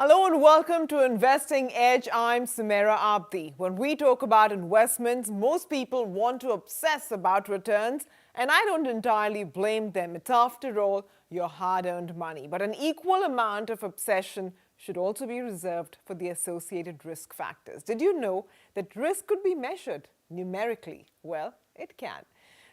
Hello and welcome to Investing Edge. I'm Samira Abdi. When we talk about investments, most people want to obsess about returns, and I don't entirely blame them. It's after all your hard-earned money. But an equal amount of obsession should also be reserved for the associated risk factors. Did you know that risk could be measured numerically? Well, it can.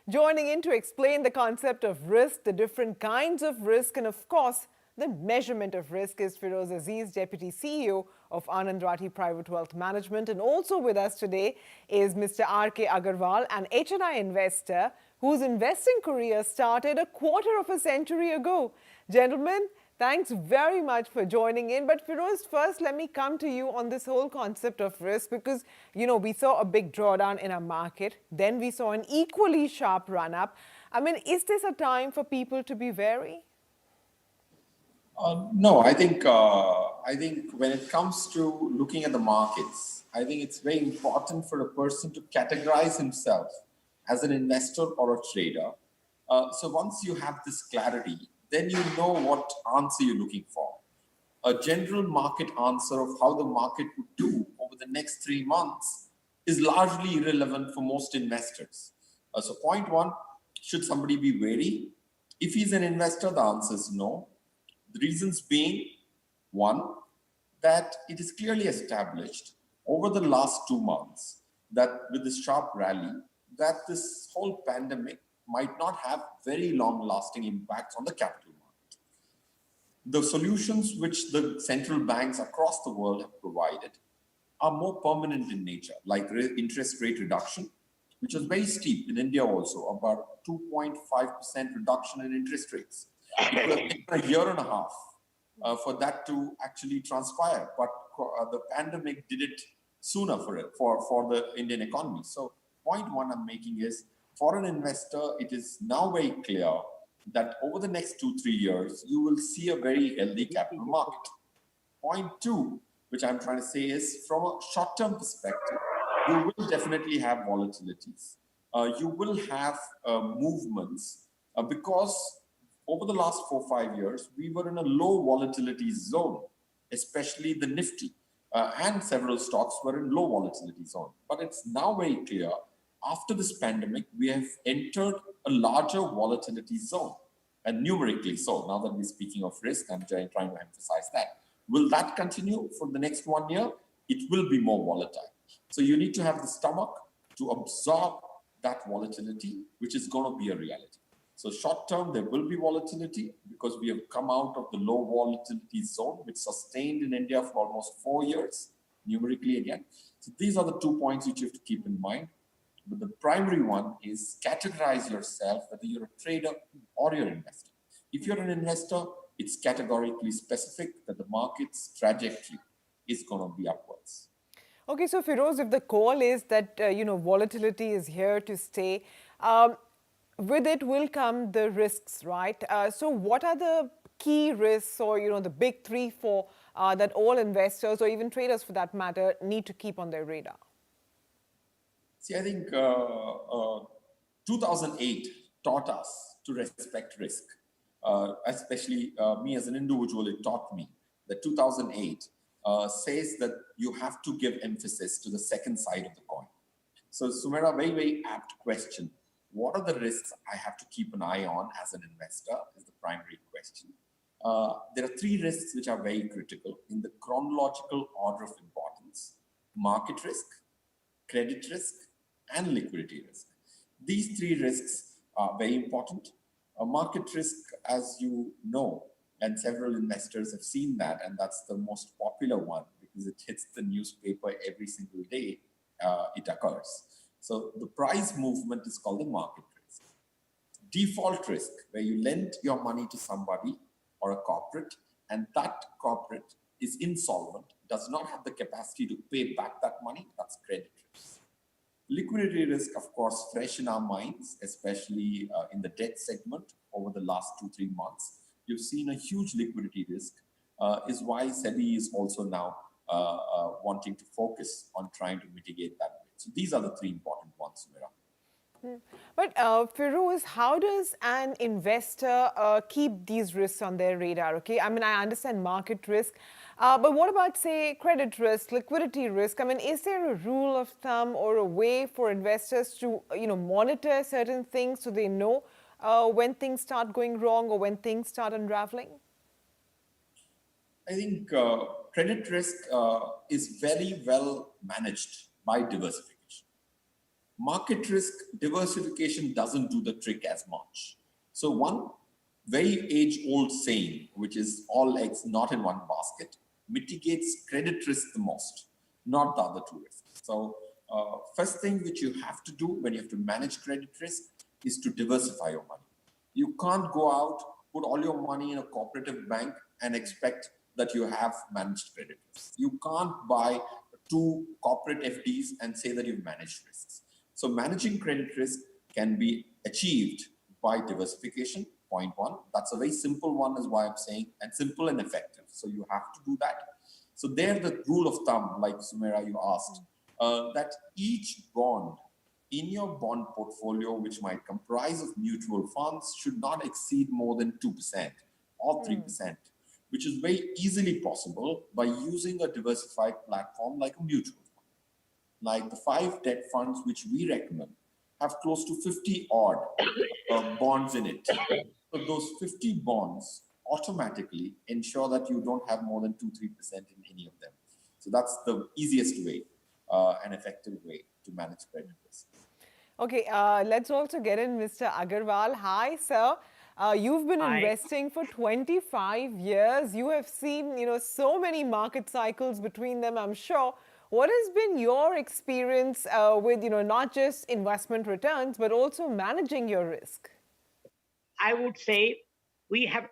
Joining in to explain the concept of risk, the different kinds of risk, and of course, the measurement of risk is Feroz Aziz, Deputy CEO of Anand Rathi Private Wealth Management. And also with us today is Mr. R.K. Agarwal, an HNI investor whose investing career started a quarter of a century ago. Gentlemen, thanks very much for joining in. But Feroz, first let me come to you on this whole concept of risk because, we saw a big drawdown in our market. Then we saw an equally sharp run up. I mean, is this a time for people to be wary? No, I think when it comes to looking at the markets, I think it's very important for a person to categorize himself as an investor or a trader. So once you have this clarity, then you know what answer you're looking for. A general market answer of how the market would do over the next 3 months is largely irrelevant for most investors. So point one, should somebody be wary? If he's an investor, the answer is no. The reasons being, one, that it is clearly established over the last 2 months that with this sharp rally, that this whole pandemic might not have very long-lasting impacts on the capital market. The solutions which the central banks across the world have provided are more permanent in nature, like interest rate reduction, which was very steep in India also, about 2.5% reduction in interest rates. It will take a year and a half for that to actually transpire, but the pandemic did it sooner for the Indian economy. So point one I'm making is, for an investor, it is now very clear that over the next 2-3 years, you will see a very healthy capital market. Point two, which I'm trying to say is, from a short-term perspective, you will definitely have volatilities. You will have movements because over the last 4-5 years, we were in a low volatility zone, especially the Nifty, and several stocks were in low volatility zone. But it's now very clear, after this pandemic, we have entered a larger volatility zone, and numerically so. Now that we're speaking of risk, I'm trying to emphasize that. Will that continue for the next 1 year? It will be more volatile. So you need to have the stomach to absorb that volatility, which is going to be a reality. So short term, there will be volatility because we have come out of the low volatility zone, which sustained in India for almost 4 years, numerically again. So these are the 2 points which you have to keep in mind. But the primary one is categorize yourself, whether you're a trader or you're an investor. If you're an investor, it's categorically specific that the market's trajectory is going to be upwards. Okay, so Feroz, if the call is that, volatility is here to stay, with it will come the risks, right? So what are the key risks or, the big 3, 4 that all investors or even traders for that matter need to keep on their radar? See, I think 2008 taught us to respect risk. Especially me as an individual, it taught me that 2008 says that you have to give emphasis to the second side of the coin. So, Sumera, very, very apt question. What are the risks I have to keep an eye on as an investor is the primary question. There are 3 risks which are very critical in the chronological order of importance: market risk, credit risk, and liquidity risk. These 3 risks are very important. A market risk, as you know, and several investors have seen that, and that's the most popular one because it hits the newspaper every single day it occurs. So the price movement is called the market risk. Default risk, where you lend your money to somebody or a corporate, and that corporate is insolvent, does not have the capacity to pay back that money, that's credit risk. Liquidity risk, of course, fresh in our minds, especially in the debt segment over the last 2-3 months. You've seen a huge liquidity risk, is why SEBI is also now wanting to focus on trying to mitigate that. So these are the 3 important ones, Mira. But Firoz, how does an investor keep these risks on their radar? Okay, I mean, I understand market risk, but what about, say, credit risk, liquidity risk? I mean, is there a rule of thumb or a way for investors to, monitor certain things so they know when things start going wrong or when things start unraveling? I think credit risk is very well managed by diversification. Market risk diversification doesn't do the trick as much. So, one very age old saying, which is all eggs not in one basket, mitigates credit risk the most, not the other two risks. So, first thing which you have to do when you have to manage credit risk is to diversify your money. You can't go out, put all your money in a cooperative bank and expect that you have managed credit risk. You can't buy two corporate FDs and say that you've managed risks. So managing credit risk can be achieved by diversification, point one. That's a very simple one is why I'm saying, and simple and effective. So you have to do that. So there the rule of thumb, like Sumaira, you asked, that each bond in your bond portfolio, which might comprise of mutual funds, should not exceed more than 2% or 3%, which is very easily possible by using a diversified platform like a mutual fund. Like the 5 debt funds which we recommend have close to 50 odd bonds in it. So those 50 bonds automatically ensure that you don't have more than 2-3% in any of them. So that's the easiest way and effective way to manage credit risk. Okay, let's also get in Mr. Agarwal. Hi, sir. You've been investing for 25 years. You have seen, so many market cycles between them, I'm sure. What has been your experience with, not just investment returns, but also managing your risk? I would say we had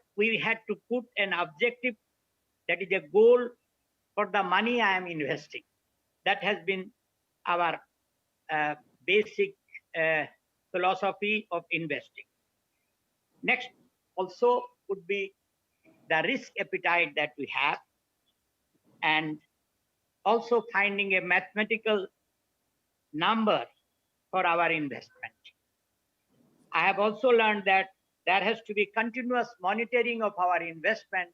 to put an objective, that is a goal for the money I am investing. That has been our basic philosophy of investing. Next also would be the risk appetite that we have, and also finding a mathematical number for our investment. I have also learned that there has to be continuous monitoring of our investment,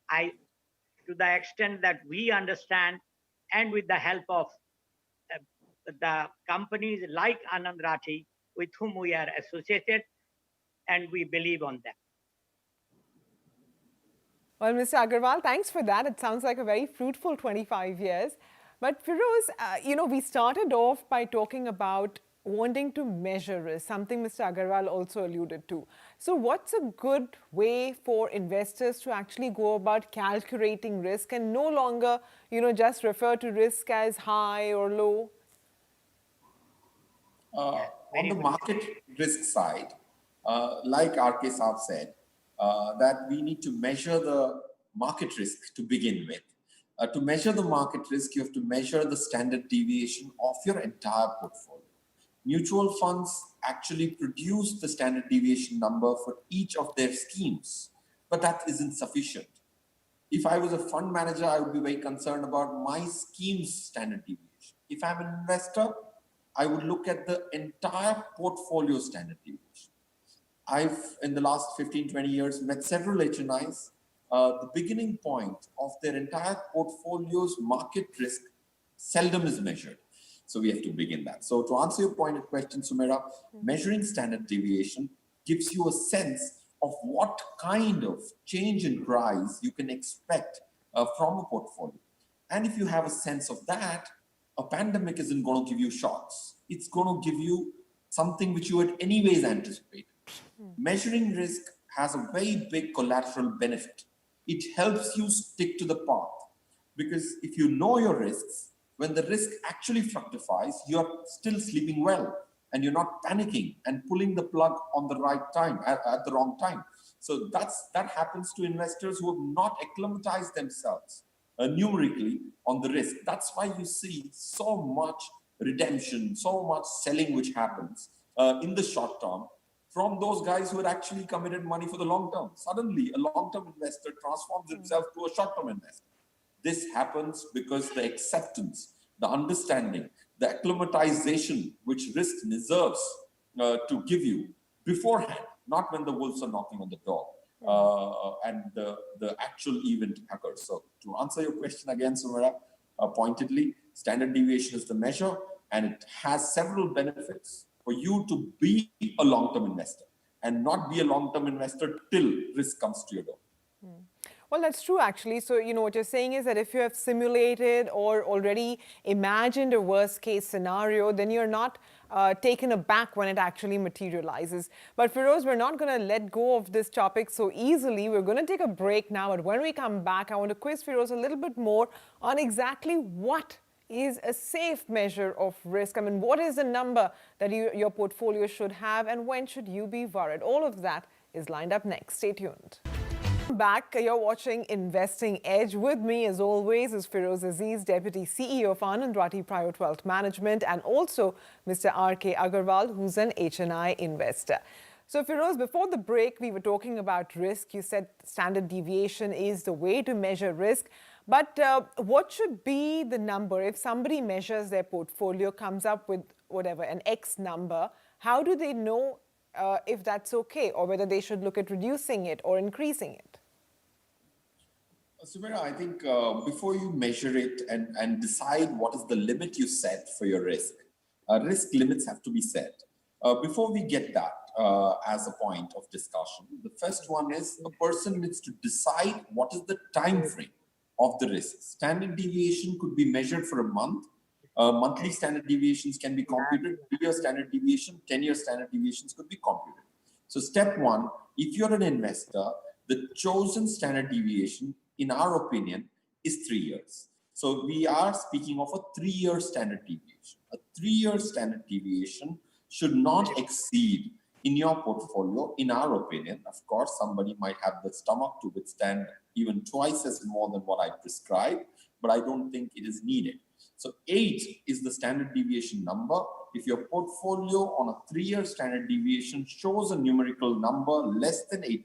to the extent that we understand, and with the help of the companies like Anand Rathi, with whom we are associated, and we believe on them. Well, Mr. Agarwal, thanks for that. It sounds like a very fruitful 25 years. But Firoz, we started off by talking about wanting to measure risk, something Mr. Agarwal also alluded to. So what's a good way for investors to actually go about calculating risk and no longer, just refer to risk as high or low? On the market risk side, like RK Saab said, that we need to measure the market risk to begin with. To measure the market risk, you have to measure the standard deviation of your entire portfolio. Mutual funds actually produce the standard deviation number for each of their schemes, but that isn't sufficient. If I was a fund manager, I would be very concerned about my scheme's standard deviation. If I'm an investor, I would look at the entire portfolio standard deviation. I've, in the last 15, 20 years, met several HNIs. The beginning point of their entire portfolio's market risk seldom is measured. So we have to begin that. So to answer your pointed question, Sumaira, measuring standard deviation gives you a sense of what kind of change in price you can expect from a portfolio. And if you have a sense of that, a pandemic isn't going to give you shocks. It's going to give you something which you had anyways anticipated. Measuring risk has a very big collateral benefit. It helps you stick to the path, because if you know your risks, when the risk actually fructifies, you're still sleeping well and you're not panicking and pulling the plug on the right time at the wrong time. So that happens to investors who have not acclimatized themselves numerically on the risk. That's why you see so much redemption, so much selling which happens in the short term from those guys who had actually committed money for the long term. Suddenly, a long-term investor transforms himself to a short-term investor. This happens because the acceptance, the understanding, the acclimatization which risk deserves to give you beforehand, not when the wolves are knocking on the door and the actual event occurs. So to answer your question again, Sumera, pointedly, standard deviation is the measure, and it has several benefits for you to be a long-term investor and not be a long-term investor till risk comes to your door. Well, that's true, actually. So, what you're saying is that if you have simulated or already imagined a worst case scenario, then you're not taken aback when it actually materializes. But Feroze, we're not going to let go of this topic so easily. We're going to take a break now. And when we come back, I want to quiz Feroze a little bit more on exactly what is a safe measure of risk. I mean, what is the number that your portfolio should have, and when should you be worried? All of that is lined up next. Stay tuned. Back, you're watching Investing Edge. With me, as always, is Feroze Aziz, Deputy CEO of Anand Rathi Private Wealth Management, and also Mr. R.K. Agarwal, who's an HNI investor. So, Feroze, before the break, we were talking about risk. You said standard deviation is the way to measure risk. But what should be the number if somebody measures their portfolio, comes up with whatever, an X number? How do they know if that's okay, or whether they should look at reducing it or increasing it? Sumera, I think before you measure it and decide what is the limit you set for your risk limits have to be set. Before we get that as a point of discussion, the first one is a person needs to decide what is the time frame of the risk. Standard deviation could be measured for a month. Monthly standard deviations can be computed. 3-year standard deviation, 10-year standard deviations could be computed. So step one, if you're an investor, the chosen standard deviation, in our opinion, is 3 years. So we are speaking of a 3-year standard deviation. A 3-year standard deviation should not exceed in your portfolio, in our opinion. Of course, somebody might have the stomach to withstand even twice as more than what I prescribe, but I don't think it is needed. So 8 is the standard deviation number. If your portfolio on a 3-year standard deviation shows a numerical number less than 8%,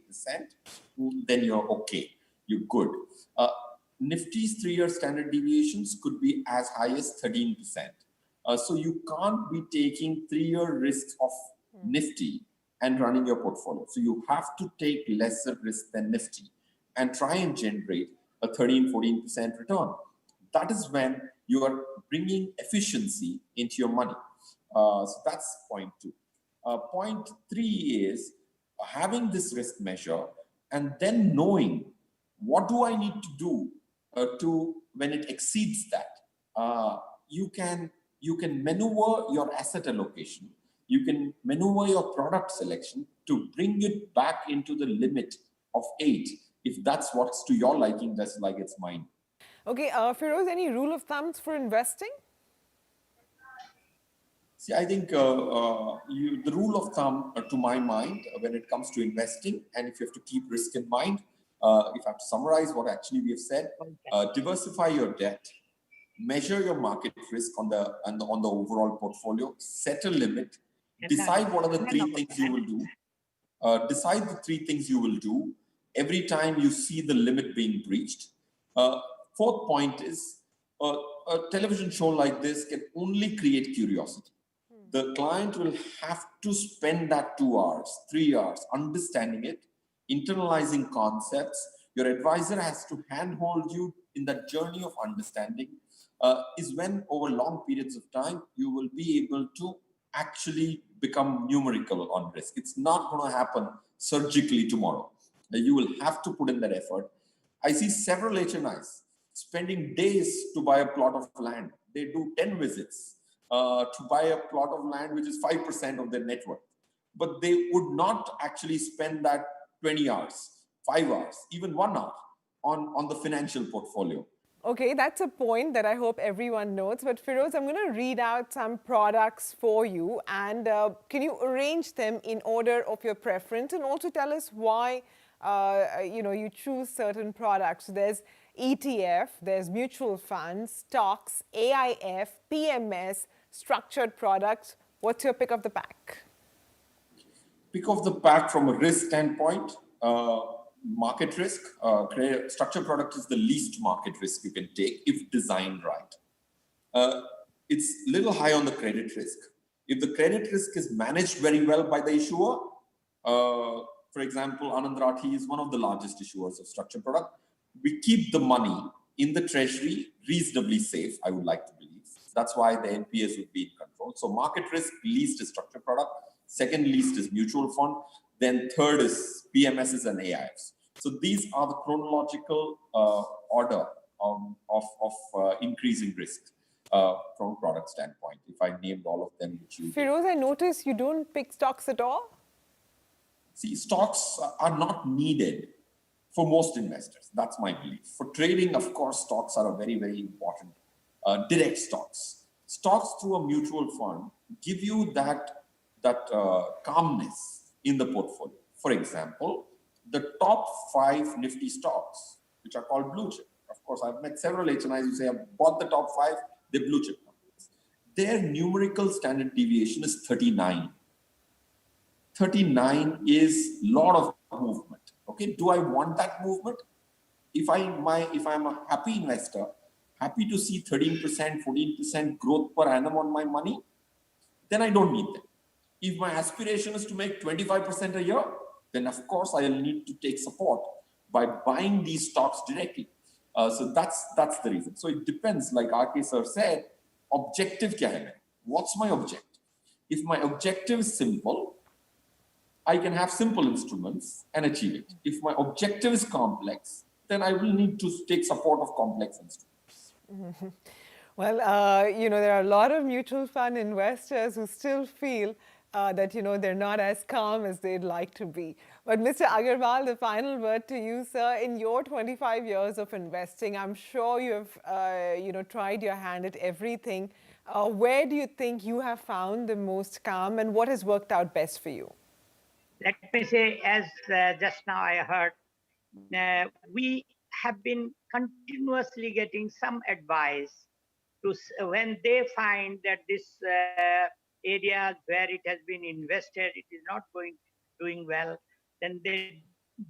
then you're okay. You're good. Nifty's 3-year standard deviations could be as high as 13%. So you can't be taking 3-year risks of Nifty and running your portfolio. So you have to take lesser risk than Nifty and try and generate a 13-14% return. That is when you are bringing efficiency into your money. So that's point 2. Point 3 is having this risk measure and then knowing what do I need to do to when it exceeds that. You can maneuver your asset allocation. You can maneuver your product selection to bring it back into the limit of 8. If that's what's to your liking, that's like it's mine. Okay, Feroze, any rule of thumbs for investing? See, I think the rule of thumb, to my mind, when it comes to investing, and if you have to keep risk in mind, if I have to summarize what actually we have said, diversify your debt, measure your market risk on the overall portfolio, set a limit, decide what are the 3 things you will do. Decide the 3 things you will do every time you see the limit being breached. 4th point is a television show like this can only create curiosity. The client will have to spend that 2 hours, 3 hours understanding it, internalizing concepts. Your advisor has to handhold you in that journey of understanding. Is when over long periods of time you will be able to actually become numerical on risk. It's not going to happen surgically tomorrow. You will have to put in that effort. I see several HNIs spending days to buy a plot of land. They do 10 visits to buy a plot of land which is 5% of their net worth. But they would not actually spend that 20 hours, 5 hours, even 1 hour on the financial portfolio. Okay, that's a point that I hope everyone notes. But Feroze, I'm going to read out some products for you. And can you arrange them in order of your preference? And also tell us why you choose certain products. So there's ETF, there's mutual funds, stocks, AIF, PMS, structured products. What's your pick of the pack? Pick of the pack from a risk standpoint, market risk. Structured product is the least market risk you can take if designed right. It's a little high on the credit risk. If the credit risk is managed very well by the issuer, for example, Anand Rathi is one of the largest issuers of structured product. We keep the money in the treasury reasonably safe, I would like to believe. That's why the NPS would be in control. So market risk, least is structured product. Second least is mutual fund. Then third is PMSs and AIFs. So these are the chronological order of increasing risk from a product standpoint. If I named all of them, which you Feroz, I notice you don't pick stocks at all. see, stocks are not needed for most investors. That's my belief. For trading, of course, stocks are a very, very important. Direct stocks. Stocks through a mutual fund give you that calmness in the portfolio. For example, the top 5 Nifty stocks, which are called blue chip. Of course, I've met several HNIs who say, I've bought the top 5, they're blue chip companies. Their numerical standard deviation is 39. 39 is a lot of movement. Okay, do I want that movement? If I'm a happy investor, happy to see 13%, 14% growth per annum on my money, then I don't need them. If my aspiration is to make 25% a year, then of course I'll need to take support by buying these stocks directly. So that's the reason. So it depends, like RK sir said, objective kya hai? What's my objective? If my objective is simple, I can have simple instruments and achieve it. If my objective is complex, then I will need to take support of complex instruments. Mm-hmm. Well, there are a lot of mutual fund investors who still feel that, they're not as calm as they'd like to be. But Mr. Agarwal, the final word to you, sir. In your 25 years of investing, I'm sure you have, tried your hand at everything. Where do you think you have found the most calm, and what has worked out best for you? Let me say, as just now I heard, we have been continuously getting some advice to when they find that this area where it has been invested, it is not doing well, then they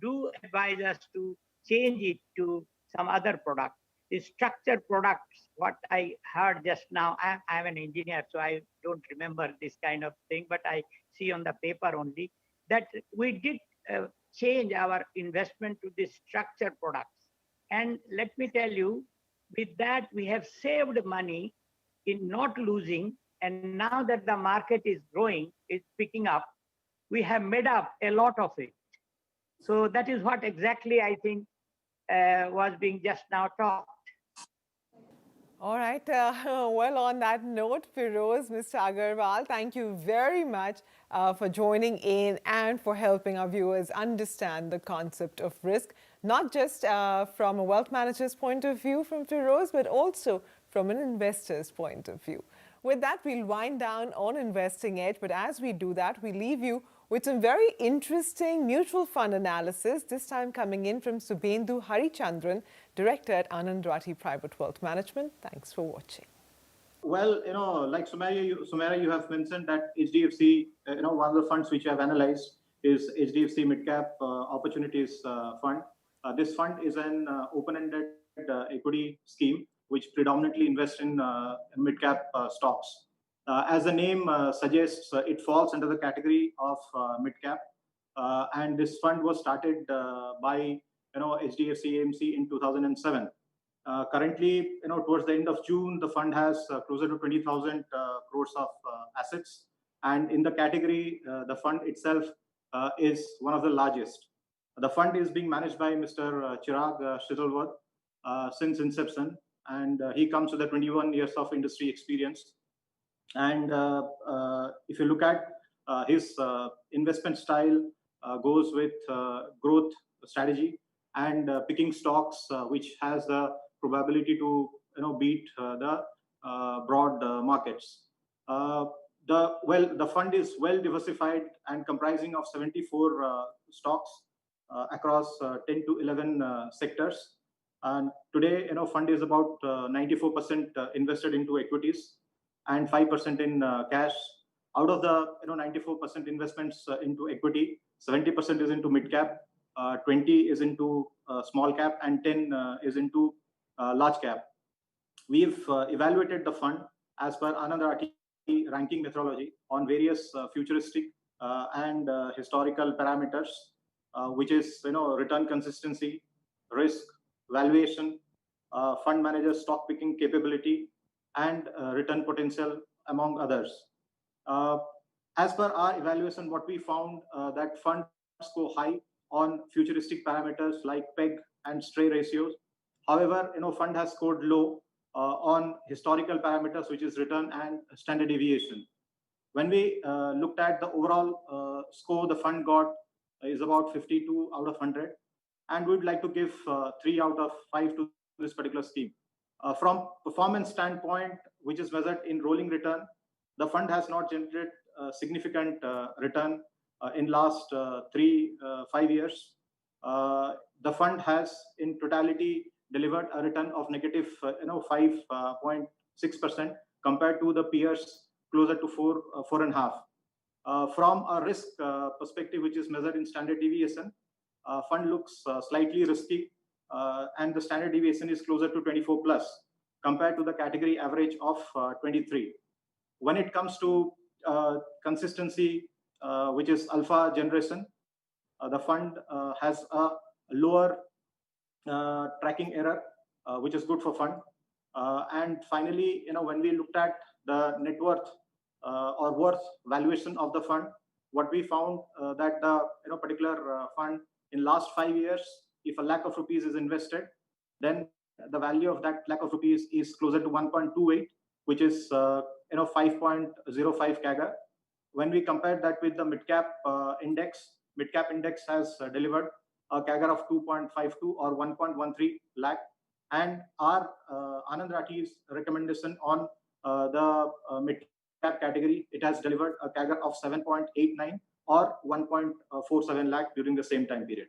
do advise us to change it to some other product. The structured products, what I heard just now, I'm an engineer, so I don't remember this kind of thing, but I see on the paper only that we did change our investment to the structured products. And let me tell you, with that, we have saved money in not losing. And now that the market is growing, it's picking up, we have made up a lot of it. So that is what exactly I think was being just now talked. All right. Well, on that note, Feroz, Mr. Agarwal, thank you very much for joining in and for helping our viewers understand the concept of risk, not just from a wealth manager's point of view from Feroz, but also from an investor's point of view. With that, we'll wind down on Investing Edge. But as we do that, we leave you with some very interesting mutual fund analysis, this time coming in from Subhendu Harichandran, Director at Anand Rathi Private Wealth Management. Thanks for watching. Well, like Sumaira, you have mentioned that HDFC, one of the funds which I have analyzed is HDFC Midcap Opportunities Fund. This fund is an open-ended equity scheme which predominantly invests in midcap stocks. As the name suggests, it falls under the category of midcap, and this fund was started by HDFC AMC in 2007. Currently, towards the end of June, the fund has closer to 20,000 crores of assets, and in the category, the fund itself is one of the largest. The fund is being managed by Mr. Chirag Shitalwar since inception, and he comes with 21 years of industry experience. And if you look at his investment style, goes with growth strategy and picking stocks which has the probability to beat the broad markets. The fund is well diversified and comprising of 74 stocks across 10 to 11 sectors. And today, fund is about 94% invested into equities and 5% in cash. Out of the 94% investments into equity, 70% is into mid cap, 20 is into small cap, and 10 is into large cap. We've evaluated the fund as per Anand Rathi ranking methodology on various futuristic and historical parameters, which is return consistency, risk, valuation, fund manager stock picking capability, and return potential, among others. As per our evaluation, what we found that funds go high on futuristic parameters like PEG and stray ratios. However, fund has scored low on historical parameters, which is return and standard deviation. When we looked at the overall score, the fund got is about 52 out of 100, and we'd like to give 3 out of 5 to this particular scheme. From performance standpoint, which is measured in rolling return, the fund has not generated significant return in last 5 years. The fund has in totality delivered a return of negative 5.6% compared to the peers closer to 4.5. From a risk perspective, which is measured in standard deviation, fund looks slightly risky, and the standard deviation is closer to 24 plus compared to the category average of 23. When it comes to consistency, which is alpha generation, the fund has a lower tracking error, which is good for fund. And finally, when we looked at the net worth or worth valuation of the fund, what we found that the particular fund in last 5 years, if a lakh of rupees is invested, then the value of that lakh of rupees is closer to 1.28, which is 5.05 CAGR. When we compare that with the mid-cap index has delivered a CAGR of 2.52 or 1.13 lakh. And our Anand Rathi's recommendation on the mid-cap category, it has delivered a CAGR of 7.89 or 1.47 lakh during the same time period.